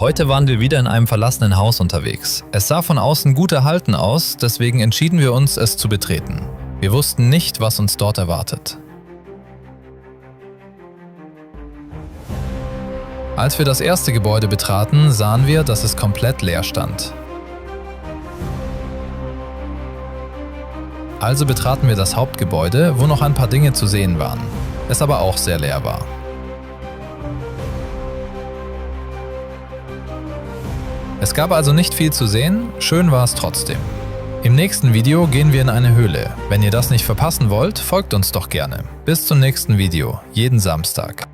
Heute waren wir wieder in einem verlassenen Haus unterwegs. Es sah von außen gut erhalten aus, deswegen entschieden wir uns, es zu betreten. Wir wussten nicht, was uns dort erwartet. Als wir das erste Gebäude betraten, sahen wir, dass es komplett leer stand. Also betraten wir das Hauptgebäude, wo noch ein paar Dinge zu sehen waren, es aber auch sehr leer war. Es gab also nicht viel zu sehen, schön war es trotzdem. Im nächsten Video gehen wir in eine Höhle. Wenn ihr das nicht verpassen wollt, folgt uns doch gerne. Bis zum nächsten Video, jeden Samstag.